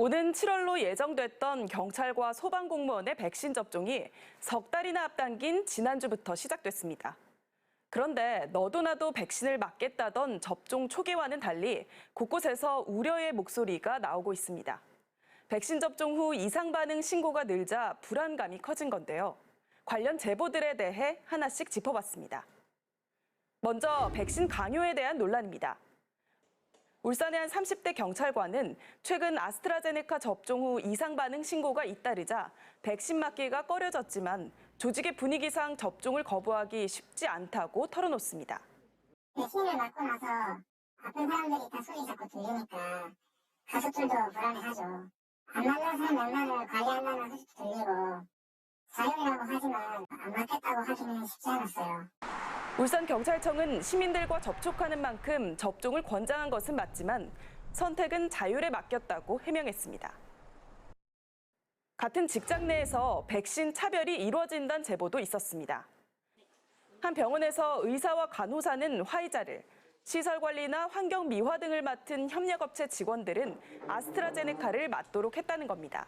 오는 7월로 예정됐던 경찰과 소방공무원의 백신 접종이 석 달이나 앞당긴 지난주부터 시작됐습니다. 그런데 너도 나도 백신을 맞겠다던 접종 초기와는 달리 곳곳에서 우려의 목소리가 나오고 있습니다. 백신 접종 후 이상 반응 신고가 늘자 불안감이 커진 건데요. 관련 제보들에 대해 하나씩 짚어봤습니다. 먼저 백신 강요에 대한 논란입니다. 울산의 한 30대 경찰관은 최근 아스트라제네카 접종 후 이상 반응 신고가 잇따르자 백신 맞기가 꺼려졌지만 조직의 분위기상 접종을 거부하기 쉽지 않다고 털어놓습니다. 백신을 맞고 나서 아픈 사람들이 다 소리 자꾸 들리니까 가족들도 불안해하죠. 안 맞는 사람 몇 명을 관리한다는 소식도 들리고 자율이라고 하지만 안 맞겠다고 하기는 쉽지 않았어요. 울산경찰청은 시민들과 접촉하는 만큼 접종을 권장한 것은 맞지만 선택은 자율에 맡겼다고 해명했습니다. 같은 직장 내에서 백신 차별이 이루어진다는 제보도 있었습니다. 한 병원에서 의사와 간호사는 화이자를, 시설관리나 환경미화 등을 맡은 협력업체 직원들은 아스트라제네카를 맞도록 했다는 겁니다.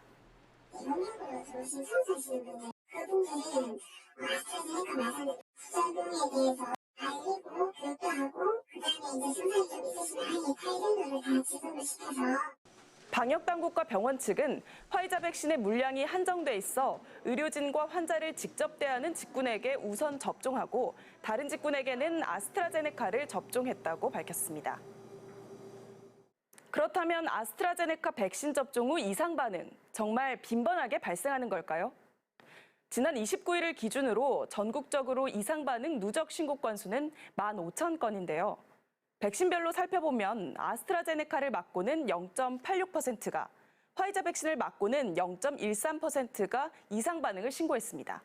협력으로 들어오신 상사시는 분들, 그분들은 아스트라제네카 맞았는데 부작용에 대해서 알리고 교육도 하고 그다음에 이제 증상이 좀 있으시면 아예 탈진도를 다 지속을 시켜서 방역당국과 병원 측은 화이자 백신의 물량이 한정돼 있어 의료진과 환자를 직접 대하는 직군에게 우선 접종하고 다른 직군에게는 아스트라제네카를 접종했다고 밝혔습니다. 그렇다면 아스트라제네카 백신 접종 후 이상 반응 정말 빈번하게 발생하는 걸까요? 지난 29일을 기준으로 전국적으로 이상 반응 누적 신고 건수는 15,000건인데요. 백신별로 살펴보면 아스트라제네카를 맞고는 0.86%가, 화이자 백신을 맞고는 0.13%가 이상 반응을 신고했습니다.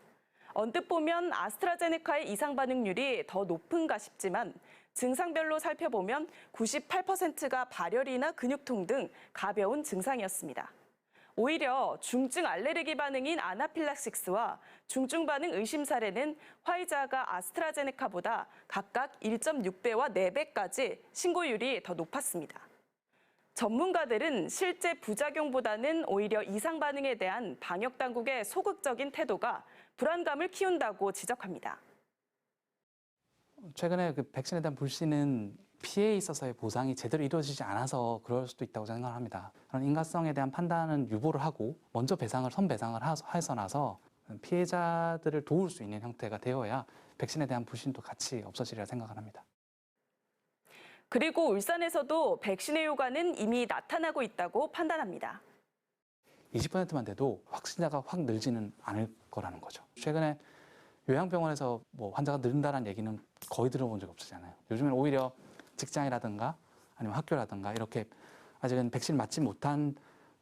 언뜻 보면 아스트라제네카의 이상 반응률이 더 높은가 싶지만 증상별로 살펴보면 98%가 발열이나 근육통 등 가벼운 증상이었습니다. 오히려 중증 알레르기 반응인 아나필락시스와 중증 반응 의심 사례는 화이자가 아스트라제네카보다 각각 1.6배와 4배까지 신고율이 더 높았습니다. 전문가들은 실제 부작용보다는 오히려 이상 반응에 대한 방역 당국의 소극적인 태도가 불안감을 키운다고 지적합니다. 최근에 그 백신에 대한 불신은 피해에 있어서의 보상이 제대로 이루어지지 않아서 그럴 수도 있다고 생각합니다. 그런 인과성에 대한 판단은 유보를 하고 먼저 선배상을 해서 나서 피해자들을 도울 수 있는 형태가 되어야 백신에 대한 불신도 같이 없어지리라 생각을 합니다. 그리고 울산에서도 백신의 효과는 이미 나타나고 있다고 판단합니다. 20%만 돼도 확진자가 확 늘지는 않을 거라는 거죠. 최근에 요양병원에서 환자가 늘는다는 얘기는 거의 들어본 적이 없잖아요. 요즘에는 오히려 직장이라든가 아니면 학교라든가 이렇게 아직은 백신 맞지 못한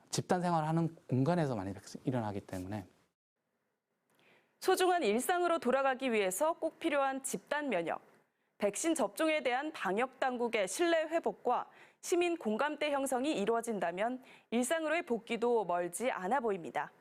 집단 생활을 하는 공간에서 많이 일어나기 때문에 소중한 일상으로 돌아가기 위해서 꼭 필요한 집단 면역, 백신 접종에 대한 방역 당국의 신뢰 회복과 시민 공감대 형성이 이루어진다면 일상으로의 복귀도 멀지 않아 보입니다.